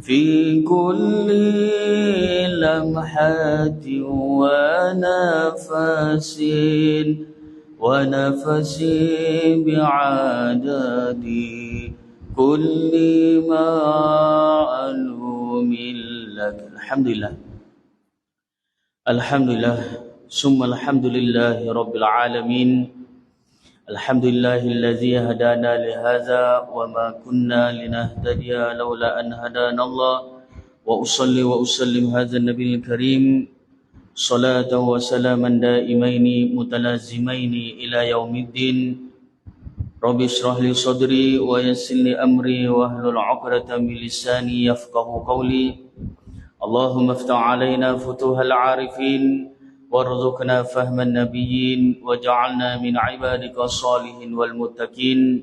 في كل لمحة ونفس بعدد كل معلوم لك. Alhamdulillah summa alhamdulillahi rabbil alamin. Alhamdulillahillazi hadana lihadza wa ma kunna linahtadiya laula an hadana Allah. Wa usalli wa usallim hadzal nabiyil karim salatan wa salaman daimaini mutalazimaini ila yaumiddin. Rabbi shrah li sadri wa yassir li amri wa hlul 'uqdatam min lisani yafqahu qawli. Allahumma iftah 'alaina futuhal 'arifin warzuqna fahman nabiyyin waj'alna min 'ibadika shalihin wal muttaqin.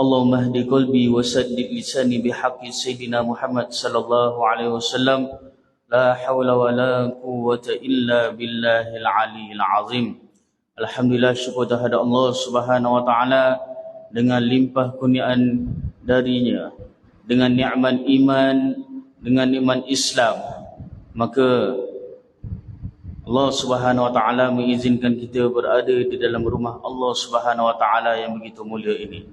Allahumma hdi qalbi wa saddid lisani bihaqqi sayyidina Muhammad sallallahu alaihi wasallam. La haula wa la quwwata illa billahil aliyyil azim. Alhamdulillah, syukur kehadirat Allah Subhanahu wa taala dengan limpah kurniaan darinya, dengan nikmat iman, dengan nikmat Islam, maka Allah Subhanahu wa taala mengizinkan kita berada di dalam rumah Allah Subhanahu wa taala yang begitu mulia ini.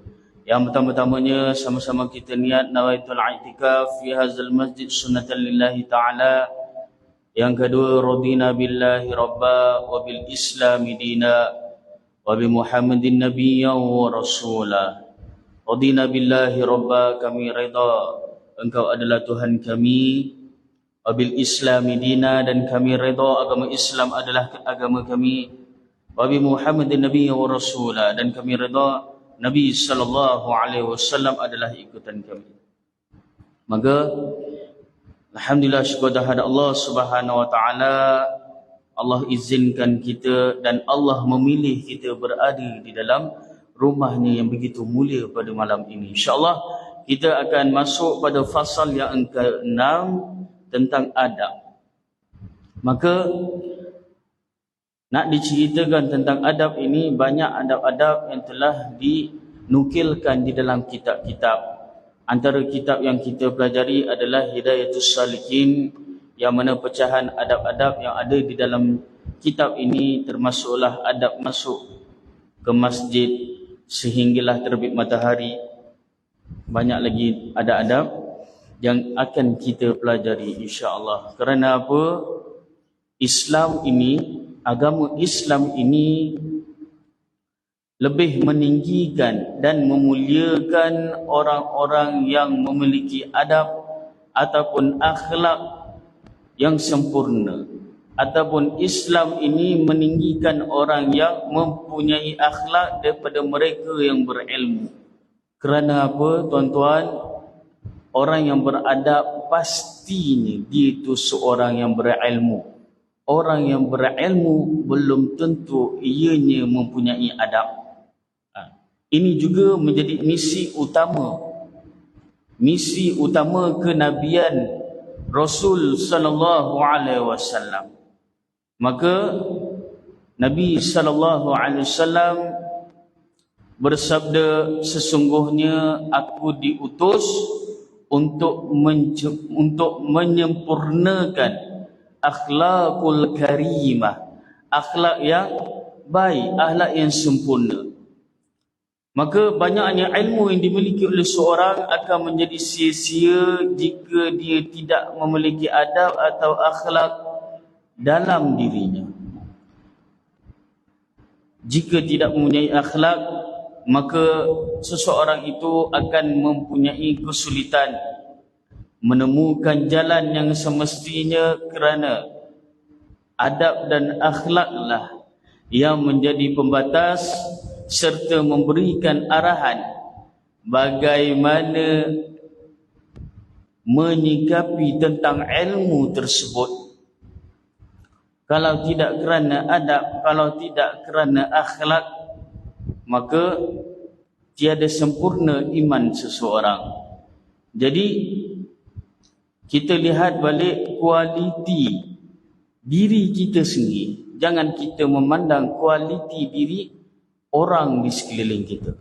Yang pertama-tamanya sama-sama kita niat nawaitul i'tikaf fi hadzal masjid sunnatan lillahi taala. Yang kedua, radina billahi rabba wa bil islami dina wa bi Muhammadin nabiyyan wa rasula. Radina billahi rabba, kami redha Engkau adalah Tuhan kami. Wabil Islami dina, dan kami redha agama Islam adalah agama kami. Wabi Muhammadin nabiyyan wa rasula, dan kami redha Nabi sallallahu alaihi wasallam adalah ikutan kami. Maka alhamdulillah, syukur kehadirat Allah Subhanahu wa taala, Allah izinkan kita dan Allah memilih kita berada di dalam rumahnya yang begitu mulia pada malam ini. InsyaAllah kita akan masuk pada fasal yang ke-6 tentang adab. Maka nak diceritakan tentang adab ini, banyak adab-adab yang telah dinukilkan di dalam kitab-kitab. Antara kitab yang kita pelajari adalah Hidayatus Salikin, yang mana pecahan adab-adab yang ada di dalam kitab ini termasuklah adab masuk ke masjid sehinggalah terbit matahari. Banyak lagi adab-adab yang akan kita pelajari insya-Allah. Kerana apa? Islam ini, agama Islam ini lebih meninggikan dan memuliakan orang-orang yang memiliki adab ataupun akhlak yang sempurna. Ataupun Islam ini meninggikan orang yang mempunyai akhlak daripada mereka yang berilmu. Kerana apa, tuan-tuan? Orang yang beradab pastinya dia itu seorang yang berilmu. Orang yang berilmu belum tentu ianya mempunyai adab. Ini juga menjadi misi utama. Misi utama kenabian Rasul sallallahu alaihi wasallam. Maka Nabi sallallahu alaihi wasallam bersabda, sesungguhnya aku diutus untuk menyempurnakan akhlakul karimah, akhlak yang baik, akhlak yang sempurna. Maka banyaknya ilmu yang dimiliki oleh seorang akan menjadi sia-sia jika dia tidak memiliki adab atau akhlak dalam dirinya. Jika tidak mempunyai akhlak, maka seseorang itu akan mempunyai kesulitan menemukan jalan yang semestinya, kerana adab dan akhlaklah yang menjadi pembatas serta memberikan arahan bagaimana menyikapi tentang ilmu tersebut. Kalau tidak kerana adab, kalau tidak kerana akhlak, maka tiada sempurna iman seseorang. Jadi kita lihat balik kualiti diri kita sendiri. Jangan kita memandang kualiti diri orang di sekeliling kita.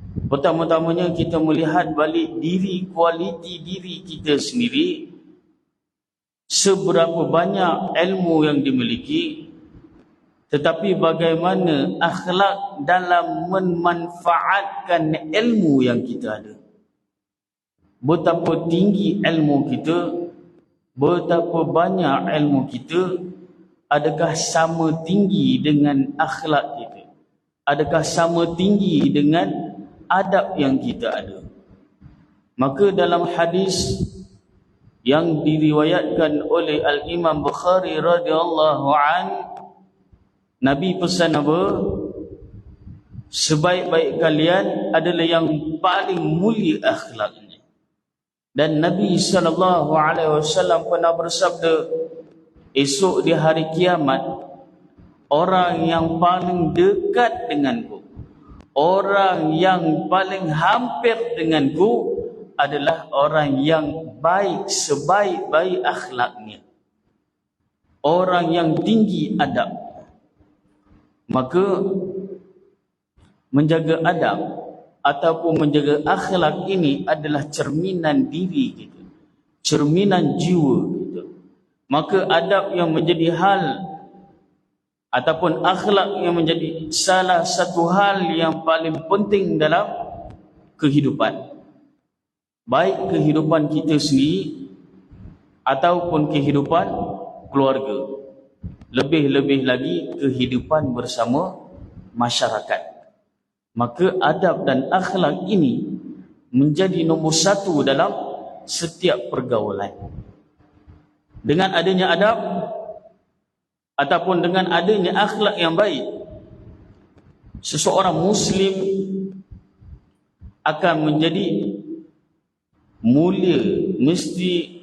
Pertama-tamanya kita melihat balik diri, kualiti diri kita sendiri, seberapa banyak ilmu yang dimiliki, tetapi bagaimana akhlak dalam memanfaatkan ilmu yang kita ada. Betapa tinggi ilmu kita, betapa banyak ilmu kita, adakah sama tinggi dengan akhlak kita? Adakah sama tinggi dengan adab yang kita ada? Maka dalam hadis yang diriwayatkan oleh Al-Imam Bukhari radhiyallahu an, Nabi pesan apa? Sebaik-baik kalian adalah yang paling mulia akhlaknya. Dan Nabi SAW pernah bersabda, esok di hari kiamat, orang yang paling dekat denganku, orang yang paling hampir denganku adalah orang yang baik sebaik-baik akhlaknya, orang yang tinggi adab. Maka menjaga adab ataupun menjaga akhlak ini adalah cerminan diri kita, cerminan jiwa kita. Maka adab yang menjadi hal ataupun akhlak yang menjadi salah satu hal yang paling penting dalam kehidupan, baik kehidupan kita sendiri ataupun kehidupan keluarga, lebih-lebih lagi kehidupan bersama masyarakat. Maka adab dan akhlak ini menjadi nombor satu dalam setiap pergaulan. Dengan adanya adab ataupun dengan adanya akhlak yang baik, seseorang Muslim akan menjadi mulia. Mesti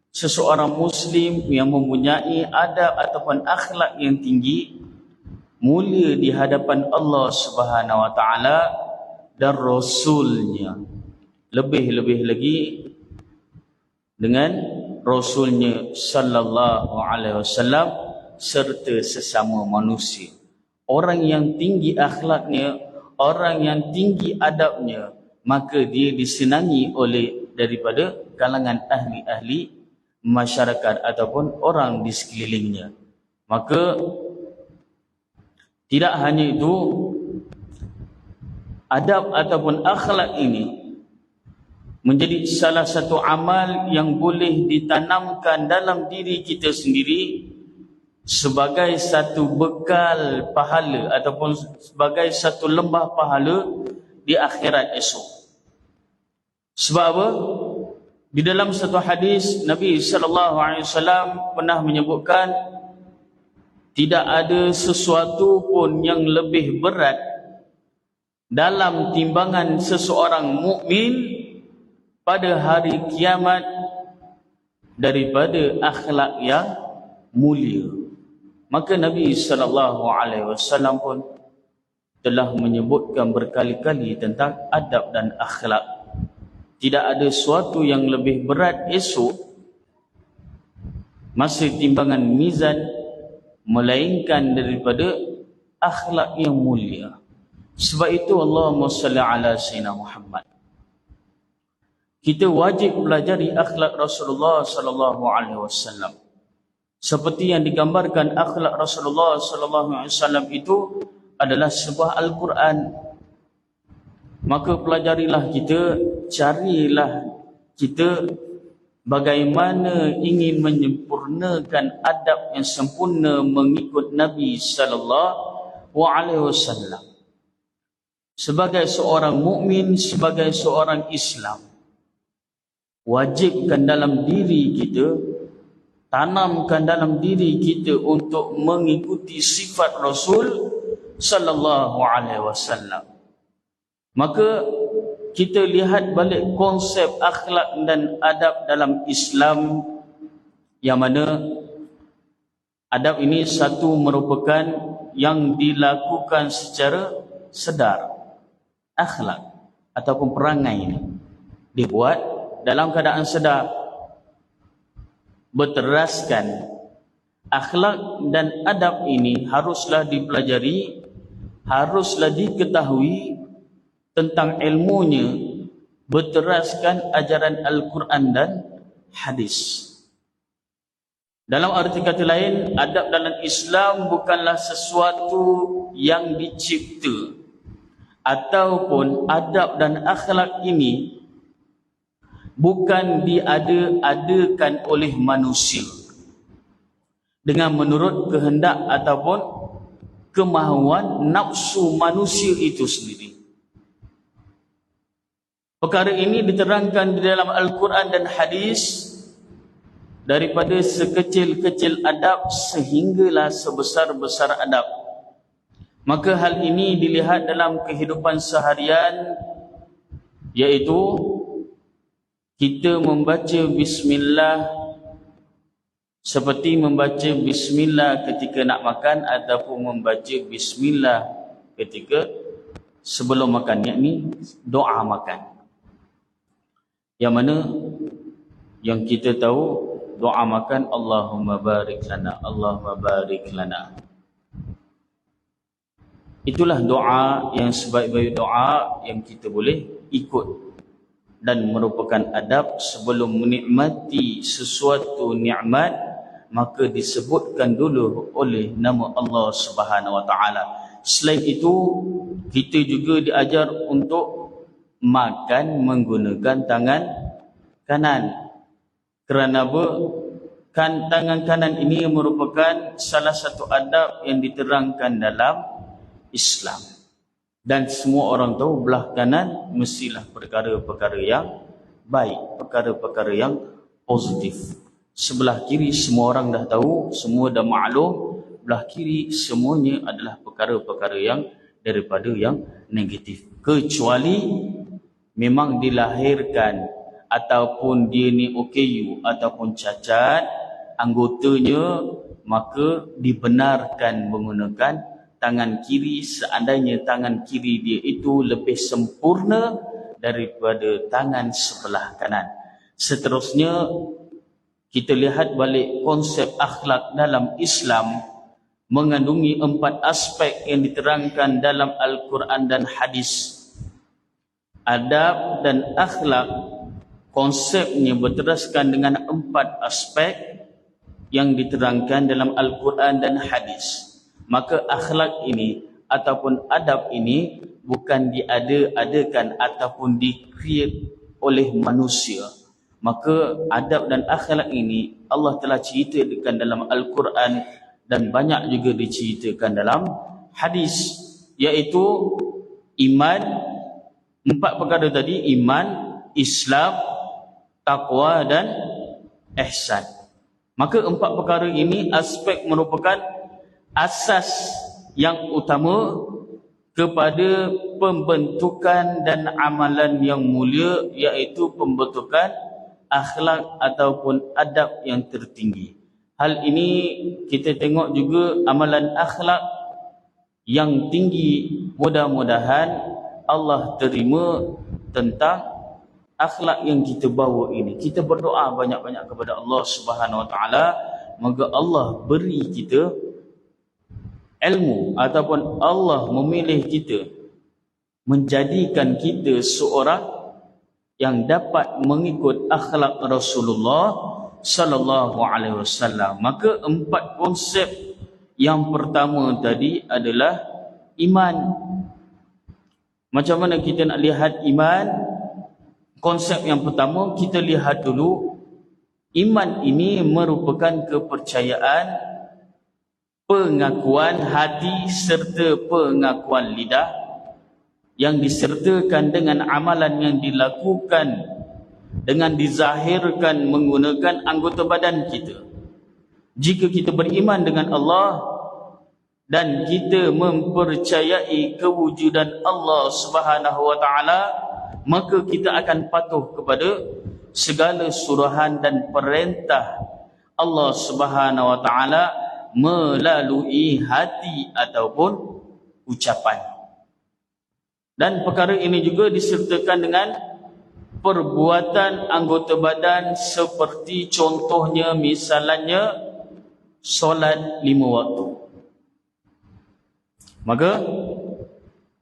seseorang Muslim yang mempunyai adab ataupun akhlak yang tinggi, mulia di hadapan Allah Subhanahu wa taala dan Rasulnya. Lebih-lebih lagi dengan Rasulnya sallallahu alaihi wasallam serta sesama manusia. Orang yang tinggi akhlaknya, orang yang tinggi adabnya, maka dia disenangi oleh daripada kalangan ahli-ahli masyarakat ataupun orang di sekelilingnya. Maka tidak hanya itu, adab ataupun akhlak ini menjadi salah satu amal yang boleh ditanamkan dalam diri kita sendiri sebagai satu bekal pahala ataupun sebagai satu lembah pahala di akhirat esok. Sebab apa? Di dalam satu hadis Nabi SAW pernah menyebutkan, tidak ada sesuatu pun yang lebih berat dalam timbangan seseorang mukmin pada hari kiamat daripada akhlak yang mulia. Maka Nabi SAW pun telah menyebutkan berkali-kali tentang adab dan akhlak. Tidak ada sesuatu yang lebih berat esok masa timbangan mizan melainkan daripada akhlak yang mulia. Sebab itu Allahumma salli ala sayyidina Muhammad. Kita wajib pelajari akhlak Rasulullah sallallahu alaihi wasallam. Seperti yang digambarkan akhlak Rasulullah sallallahu alaihi wasallam itu adalah sebuah Al-Quran. Maka pelajarilah kita, carilah kita bagaimana ingin menyempurnakan adab yang sempurna mengikut Nabi sallallahu alaihi wasallam. Sebagai seorang mukmin, sebagai seorang Islam, wajibkan dalam diri kita, tanamkan dalam diri kita untuk mengikuti sifat Rasul sallallahu alaihi wasallam. Maka kita lihat balik konsep akhlak dan adab dalam Islam, yang mana adab ini satu merupakan yang dilakukan secara sedar. Akhlak ataupun perangai ini dibuat dalam keadaan sedar, berteraskan. Akhlak dan adab ini haruslah dipelajari, haruslah diketahui tentang ilmunya berteraskan ajaran Al-Quran dan hadis. Dalam arti kata lain, adab dalam Islam bukanlah sesuatu yang dicipta, ataupun adab dan akhlak ini bukan diada-adakan oleh manusia dengan menurut kehendak ataupun kemahuan nafsu manusia itu sendiri. Perkara ini diterangkan di dalam Al-Quran dan hadis, daripada sekecil-kecil adab sehinggalah sebesar-besar adab. Maka hal ini dilihat dalam kehidupan seharian, iaitu kita membaca bismillah seperti membaca bismillah ketika nak makan ataupun membaca bismillah ketika sebelum makan, yakni doa makan. Yang mana yang kita tahu doa makan, Allahumma barik lana, Allahumma barik lana. Itulah doa yang sebaik-baik doa yang kita boleh ikut dan merupakan adab sebelum menikmati sesuatu nikmat, maka disebutkan dulu oleh nama Allah Subhanahu wa taala. Selain itu, kita juga diajar untuk makan menggunakan tangan kanan. Kerana apa? Tangan kanan ini merupakan salah satu adab yang diterangkan dalam Islam. Dan semua orang tahu belah kanan mestilah perkara-perkara yang baik, perkara-perkara yang positif. Sebelah kiri semua orang dah tahu, semua dah maklum, belah kiri semuanya adalah perkara-perkara yang daripada yang negatif. Kecuali memang dilahirkan ataupun dia ni OKU ataupun cacat anggotanya, maka dibenarkan menggunakan tangan kiri seandainya tangan kiri dia itu lebih sempurna daripada tangan sebelah kanan. Seterusnya, kita lihat balik konsep akhlak dalam Islam mengandungi 4 aspek yang diterangkan dalam Al-Quran dan hadis. Adab dan akhlak konsepnya berteraskan dengan 4 aspek yang diterangkan dalam Al-Quran dan hadis. Maka akhlak ini ataupun adab ini bukan diada-adakan ataupun di-create oleh manusia. Maka adab dan akhlak ini Allah telah ceritakan dalam Al-Quran dan banyak juga diceritakan dalam hadis, iaitu iman, 4 perkara tadi: iman, Islam, taqwa dan ihsan. Maka 4 perkara ini aspek merupakan asas yang utama kepada pembentukan dan amalan yang mulia, iaitu pembentukan akhlak ataupun adab yang tertinggi. Hal ini kita tengok juga amalan akhlak yang tinggi. Mudah-mudahan Allah terima tentang akhlak yang kita bawa ini. Kita berdoa banyak-banyak kepada Allah Subhanahu wa taala, moga Allah beri kita ilmu ataupun Allah memilih kita, menjadikan kita seorang yang dapat mengikut akhlak Rasulullah sallallahu alaihi wasallam. Maka 4 konsep yang pertama tadi adalah iman. Macam mana kita nak lihat iman? Konsep yang pertama kita lihat dulu, iman ini merupakan kepercayaan, pengakuan hati serta pengakuan lidah yang disertakan dengan amalan yang dilakukan dengan dizahirkan menggunakan anggota badan kita. Jika kita beriman dengan Allah dan kita mempercayai kewujudan Allah Subhanahu wa taala, maka kita akan patuh kepada segala suruhan dan perintah Allah Subhanahu wa taala melalui hati ataupun ucapan. Dan perkara ini juga disertakan dengan perbuatan anggota badan, seperti contohnya misalnya solat 5 waktu. Maka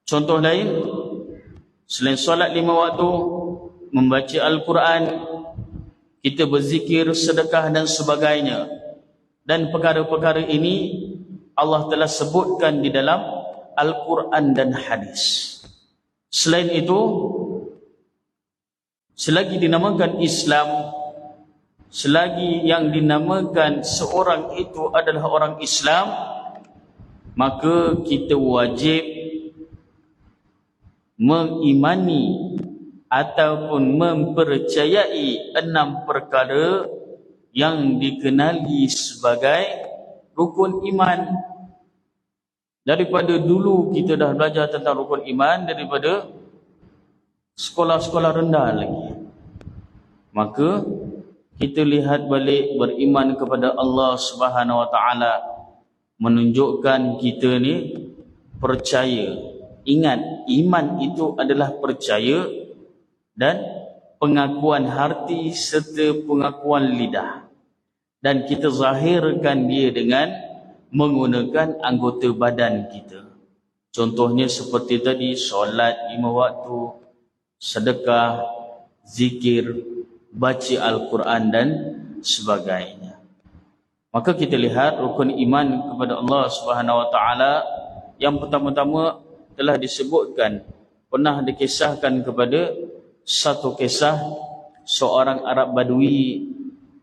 contoh lain, Selain solat 5 waktu, membaca Al-Quran, kita berzikir, sedekah dan sebagainya. Dan perkara-perkara ini Allah telah sebutkan di dalam Al-Quran dan hadis. Selain itu, selagi dinamakan Islam, selagi yang dinamakan seorang itu adalah orang Islam, maka kita wajib mengimani ataupun mempercayai 6 perkara yang dikenali sebagai rukun iman. Daripada dulu kita dah belajar tentang rukun iman daripada sekolah-sekolah rendah lagi. Maka kita lihat balik, beriman kepada Allah Subhanahu Wa Taala menunjukkan kita ni percaya. Ingat, iman itu adalah percaya dan pengakuan hati serta pengakuan lidah. Dan kita zahirkan dia dengan menggunakan anggota badan kita. Contohnya seperti tadi, solat 5 waktu, sedekah, zikir, baca Al-Quran dan sebagainya. Maka kita lihat rukun iman kepada Allah Subhanahu Wa Taala yang pertama-tama telah disebutkan, pernah dikisahkan kepada satu kisah seorang Arab Badui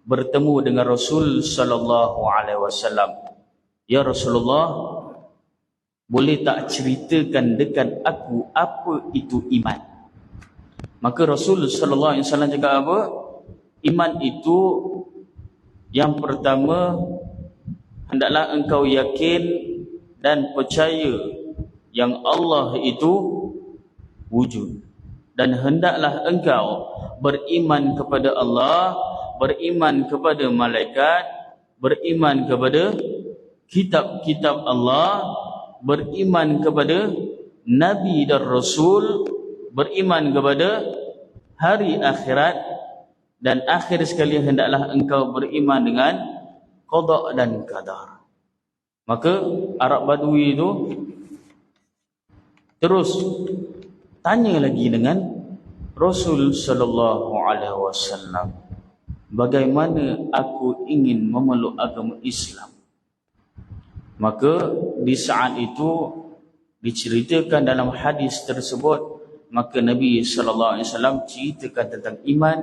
bertemu dengan Rasul sallallahu alaihi wasallam. Ya Rasulullah, boleh tak ceritakan dekat aku apa itu iman? Maka Rasul sallallahu alaihi wasallam cakap apa? Iman itu yang pertama, hendaklah engkau yakin dan percaya yang Allah itu wujud, dan hendaklah engkau beriman kepada Allah, beriman kepada malaikat, beriman kepada kitab-kitab Allah, beriman kepada Nabi dan Rasul, beriman kepada hari akhirat, dan akhir sekali hendaklah engkau beriman dengan qada dan qadar. Maka Arab Badui itu terus tanya lagi dengan Rasul sallallahu alaihi wasallam, bagaimana aku ingin memeluk agama Islam? Maka di saat itu diceritakan dalam hadis tersebut, maka Nabi sallallahu alaihi wasallam ceritakan tentang iman,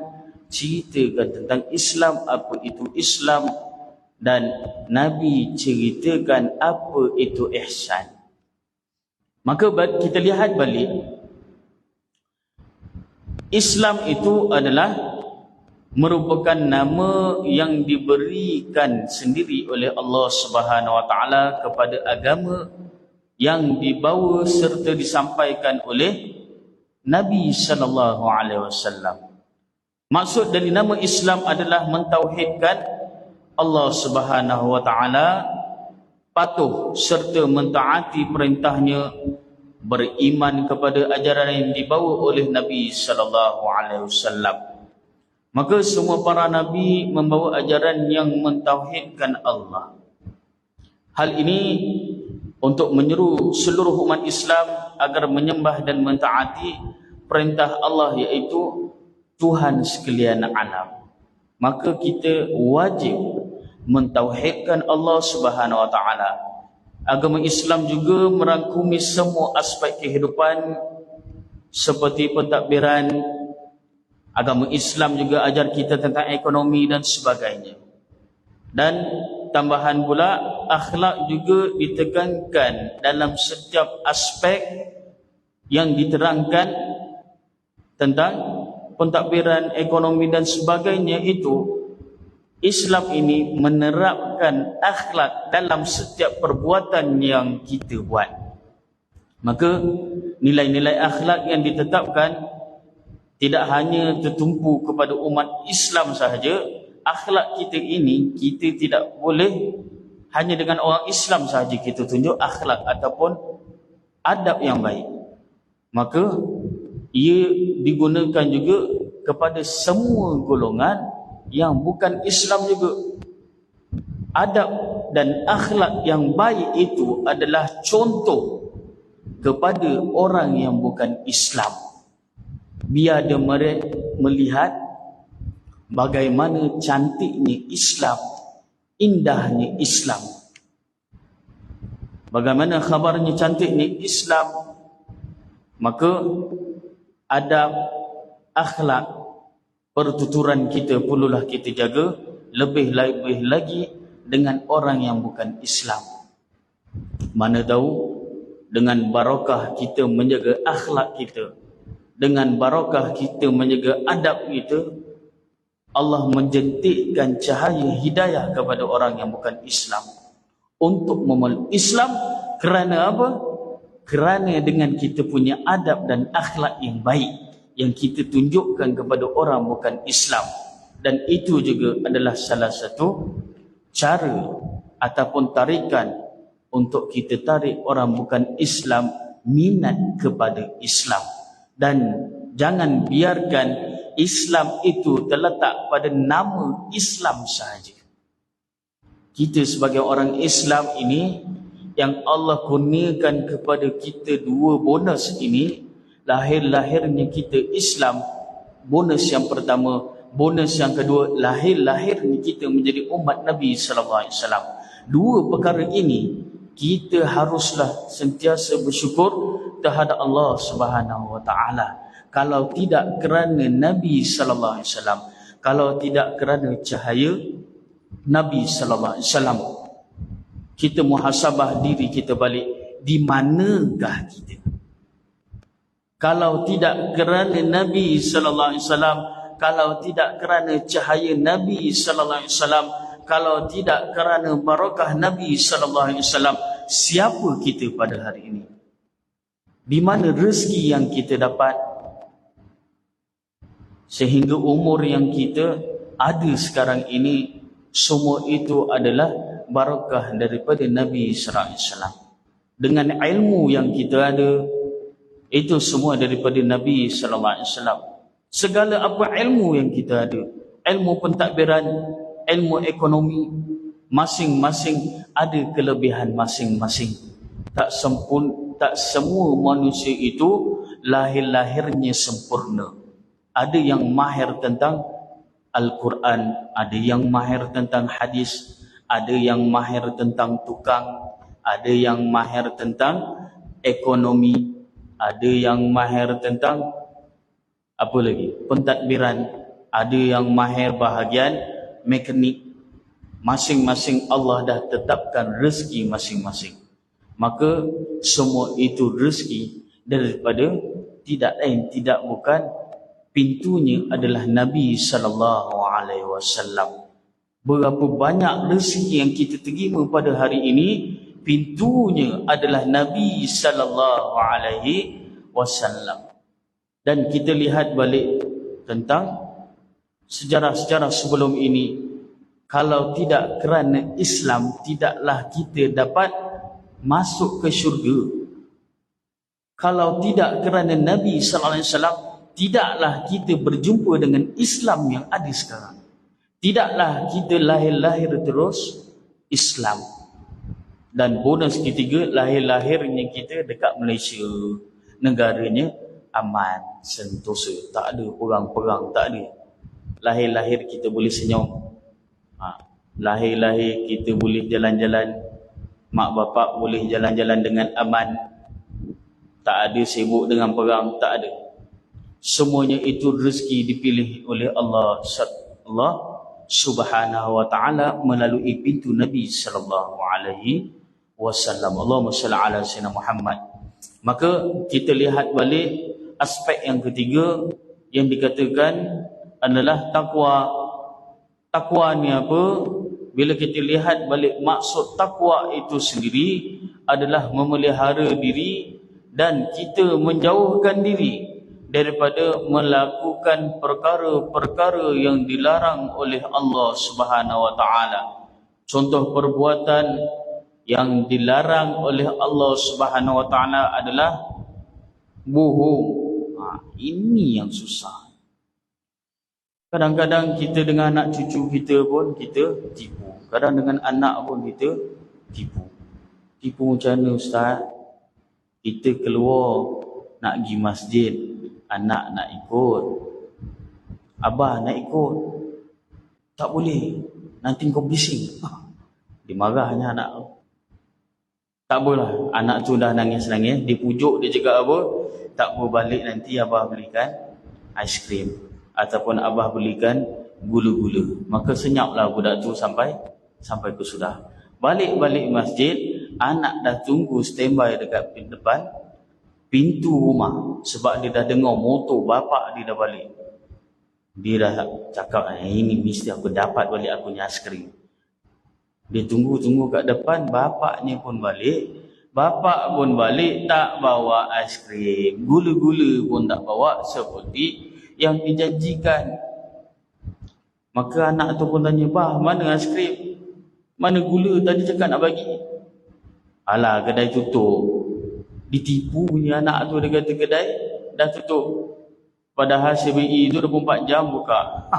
ceritakan tentang Islam, apa itu Islam, dan Nabi ceritakan apa itu ihsan. Maka kita lihat balik, Islam itu adalah merupakan nama yang diberikan sendiri oleh Allah Subhanahu Wa Taala kepada agama yang dibawa serta disampaikan oleh Nabi sallallahu alaihi wasallam. Maksud dari nama Islam adalah mentauhidkan Allah Subhanahu Wa Taala, patuh serta mentaati perintahnya, beriman kepada ajaran yang dibawa oleh Nabi sallallahu alaihi wasallam. Maka semua para nabi membawa ajaran yang mentauhidkan Allah. Hal ini untuk menyeru seluruh umat Islam agar menyembah dan mentaati perintah Allah, iaitu Tuhan sekalian alam. Maka kita wajib mentauhidkan Allah Subhanahu Wa Taala. Agama Islam juga merangkumi semua aspek kehidupan seperti pentadbiran. Agama Islam juga ajar kita tentang ekonomi dan sebagainya. Dan tambahan pula, akhlak juga ditekankan dalam setiap aspek yang diterangkan tentang pentadbiran, ekonomi dan sebagainya. Itu Islam ini menerapkan akhlak dalam setiap perbuatan yang kita buat. Maka nilai-nilai akhlak yang ditetapkan tidak hanya tertumpu kepada umat Islam sahaja. Akhlak kita ini, kita tidak boleh hanya dengan orang Islam sahaja kita tunjuk akhlak ataupun adab yang baik. Maka ia digunakan juga kepada semua golongan yang bukan Islam juga. Adab dan akhlak yang baik itu adalah contoh kepada orang yang bukan Islam. Biar dia melihat bagaimana cantiknya Islam, indahnya Islam. Bagaimana khabarnya cantiknya Islam, maka adab, akhlak, pertuturan kita perlulah kita jaga lebih-lebih lagi dengan orang yang bukan Islam. Mana tahu dengan barakah kita menjaga akhlak kita, dengan barakah kita menjaga adab kita, Allah menjentikkan cahaya hidayah kepada orang yang bukan Islam untuk memeluk Islam. Kerana apa? Kerana dengan kita punya adab dan akhlak yang baik yang kita tunjukkan kepada orang bukan Islam. Dan itu juga adalah salah satu cara ataupun tarikan untuk kita tarik orang bukan Islam minat kepada Islam. Dan jangan biarkan Islam itu terletak pada nama Islam sahaja. Kita sebagai orang Islam ini, yang Allah kurniakan kepada kita dua bonus ini, lahir-lahirnya kita Islam, bonus yang pertama. Bonus yang kedua, lahir-lahirnya kita menjadi umat Nabi sallallahu alaihi wasallam. Dua perkara ini kita haruslah sentiasa bersyukur terhadap Allah Subhanahu wa taala. Kalau tidak kerana Nabi sallallahu alaihi wasallam, kalau tidak kerana cahaya Nabi sallallahu alaihi wasallam, kita muhasabah diri kita balik, di manakah kita? Kalau tidak kerana Nabi sallallahu alaihi wasallam, kalau tidak kerana cahaya Nabi sallallahu alaihi wasallam, kalau tidak kerana barakah Nabi sallallahu alaihi wasallam, siapa kita pada hari ini? Di mana rezeki yang kita dapat sehingga umur yang kita ada sekarang ini, semua itu adalah barakah daripada Nabi sallallahu alaihi wasallam. Dengan ilmu yang kita ada, itu semua daripada Nabi sallallahu alaihi wasallam. Segala apa ilmu yang kita ada, ilmu pentadbiran, ilmu ekonomi, masing-masing ada kelebihan masing-masing. Tak semua manusia itu lahir-lahirnya sempurna. Ada yang mahir tentang Al-Quran, ada yang mahir tentang hadis, ada yang mahir tentang tukang, ada yang mahir tentang ekonomi, ada yang mahir tentang apa lagi? Pentadbiran, ada yang mahir bahagian mekanik. Masing-masing Allah dah tetapkan rezeki masing-masing. Maka semua itu rezeki daripada tidak lain tidak bukan, pintunya adalah Nabi sallallahu alaihi wasallam. Berapa banyak rezeki yang kita terima pada hari ini, pintunya adalah Nabi sallallahu alaihi wasallam. Dan kita lihat balik tentang sejarah-sejarah sebelum ini, kalau tidak kerana Islam, tidaklah kita dapat masuk ke syurga. Kalau tidak kerana Nabi sallallahu alaihi wasallam, tidaklah kita berjumpa dengan Islam yang ada sekarang. Tidaklah kita lahir-lahir terus Islam. Dan bonus ketiga, lahir-lahirnya kita dekat Malaysia. Negaranya aman, sentosa, tak ada perang-perang, tak ada. Lahir-lahir kita boleh senyum. Lahir-lahir kita boleh jalan-jalan. Mak bapak boleh jalan-jalan dengan aman. Tak ada sibuk dengan perang, tak ada. Semuanya itu rezeki dipilih oleh Allah Subhanahu wa taala melalui pintu Nabi sallallahu alaihi wasallam. Allahumma shalli ala sayyidina Muhammad. Maka kita lihat balik aspek yang ketiga yang dikatakan adalah takwa. Takwa ni apa? Bila kita lihat balik maksud takwa itu sendiri adalah memelihara diri dan kita menjauhkan diri daripada melakukan perkara-perkara yang dilarang oleh Allah Subhanahu wa taala. Contoh perbuatan yang dilarang oleh Allah Subhanahu wa taala adalah bohong. Ini yang susah. Kadang-kadang kita dengan anak cucu kita pun kita tipu. Kadang dengan anak pun kita tipu. Tipu macam mana Ustaz? Kita keluar nak pergi masjid. anak nak ikut, abah nak ikut, tak boleh, nanti kau bising. Dimarahnya anak tu. Tak apalah, anak tu dah nangis-nangis, dipujuk, dia cakap apa? Tak apa, balik nanti abah belikan aiskrim ataupun abah belikan gula-gula. Maka senyaplah budak tu sampai ke sudah. Balik masjid, anak dah tunggu standby dekat depan pintu rumah sebab dia dah dengar motor bapak dia dah balik. Dia dah cakap, ini mesti aku dapat balik aku punya aiskrim. Dia tunggu kat depan, bapaknya pun balik. Bapak pun balik tak bawa aiskrim, gula-gula pun tak bawa seperti yang dijanjikan. Maka anak tu pun tanya, "Bah, mana aiskrim? Mana gula tadi cakap nak bagi?" Alah, kedai tutup. Ditipu punya anak tu, dia kata kedai dah tutup. Padahal CBE tu 24 jam buka.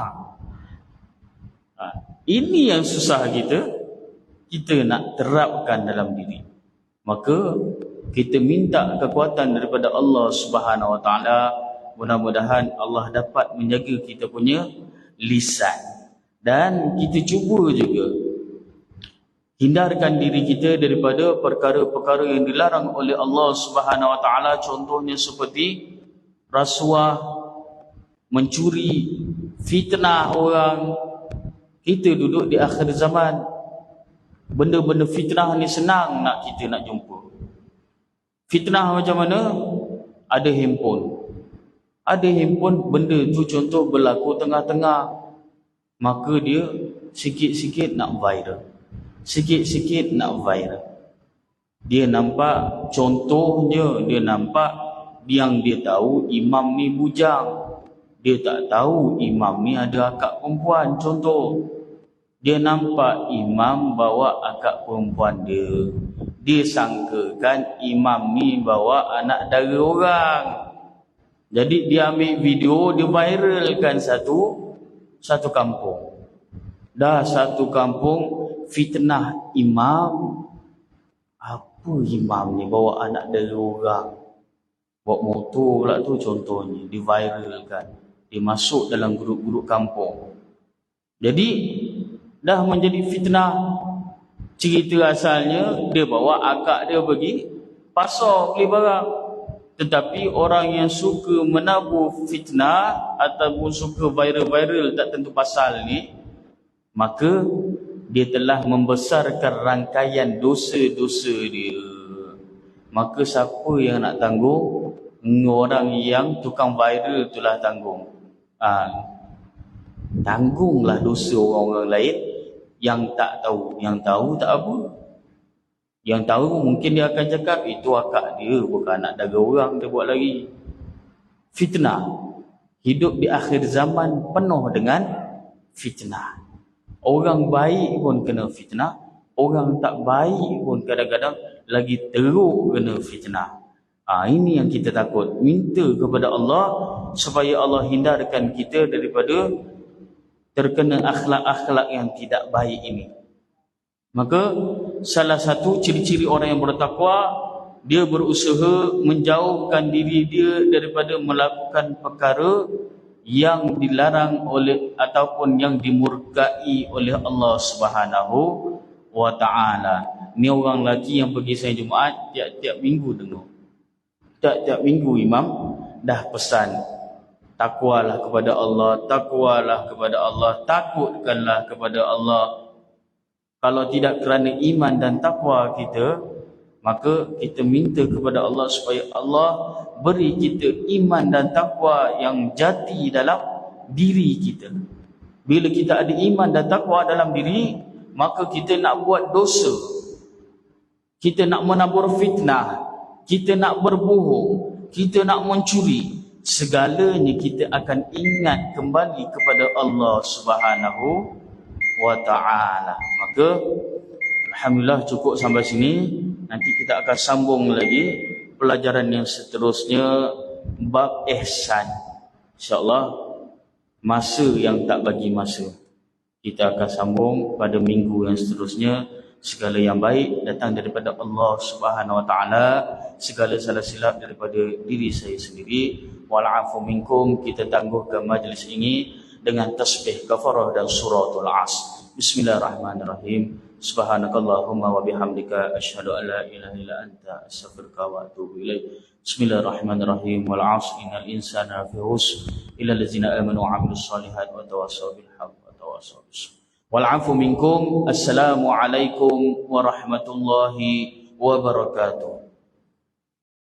Ini yang susah kita nak terapkan dalam diri. Maka kita minta kekuatan daripada Allah Subhanahu Wa Taala. Mudah-mudahan Allah dapat menjaga kita punya lisan. Dan kita cuba juga hindarkan diri kita daripada perkara-perkara yang dilarang oleh Allah Subhanahu Wa Taala. Contohnya seperti rasuah, mencuri, fitnah orang. Kita duduk di akhir zaman. Benda-benda fitnah ni senang kita nak jumpa. Fitnah macam mana? Ada handphone. Benda tu contoh berlaku tengah-tengah. Maka dia sikit-sikit nak viral. Dia nampak, contohnya dia nampak yang dia tahu imam ni bujang. Dia tak tahu imam ni ada akak perempuan, contoh. Dia nampak imam bawa akak perempuan dia. Dia sangkakan imam ni bawa anak dara orang. Jadi dia ambil video, dia viralkan satu kampung. Dah satu kampung fitnah imam. Apa imam ni bawa anak dara orang? Bawa motor pula tu contohnya. Diviralkan. Dia masuk dalam grup-grup kampung. Jadi dah menjadi fitnah. Cerita asalnya dia bawa akak dia pergi pasar beli barang. Tetapi orang yang suka menabur fitnah ataupun suka viral-viral tak tentu pasal ni, maka dia telah membesarkan rangkaian dosa-dosa dia. Maka siapa yang nak tanggung? Orang yang tukang viral itulah tanggung. Tanggunglah dosa orang-orang lain yang tak tahu. Yang tahu tak apa. Yang tahu mungkin dia akan cakap itu akak dia, bukan anak dara orang dia buat lagi. Fitnah. Hidup di akhir zaman penuh dengan fitnah. Orang baik pun kena fitnah, orang tak baik pun kadang-kadang lagi teruk kena fitnah. Ini yang kita takut. Minta kepada Allah supaya Allah hindarkan kita daripada terkena akhlak-akhlak yang tidak baik ini. Maka salah satu ciri-ciri orang yang bertakwa, dia berusaha menjauhkan diri dia daripada melakukan perkara yang dilarang oleh ataupun yang dimurkai oleh Allah Subhanahu Wa Taala. Ni orang lelaki yang pergi sayang Jumaat tiap-tiap minggu dengar. Tiap-tiap minggu imam dah pesan, takwalah kepada Allah, takwalah kepada Allah, takutkanlah kepada Allah. Kalau tidak kerana iman dan takwa kita, maka kita minta kepada Allah supaya Allah beri kita iman dan takwa yang jati dalam diri kita. Bila kita ada iman dan takwa dalam diri, maka kita nak buat dosa, kita nak menabur fitnah, kita nak berbohong, kita nak mencuri, segalanya kita akan ingat kembali kepada Allah Subhanahu Wa Taala. Maka alhamdulillah cukup sampai sini. Nanti kita akan sambung lagi pelajaran yang seterusnya, bab ihsan. InsyaAllah masa yang tak bagi masa, kita akan sambung pada minggu yang seterusnya. Segala yang baik datang daripada Allah Subhanahu Wa Taala. Segala salah silap daripada diri saya sendiri. wal afu minkum. Kita tangguhkan majlis ini dengan tasbih kafarah dan suratul as. Bismillahirrahmanirrahim. Subhanakallahumma wa bihamdika asyhadu an la ilaha illa anta astaghfiruka wa atubu ilaik. Bismillahirrahmanirrahim. Wal 'asri innal insana lafi khusr illa allazina amanu wa 'amilus solihat wa tawassaw bil haqqi wa tawassaw bis sabr. Wal 'afu minkum. Assalamu alaikum warahmatullahi wabarakatuh.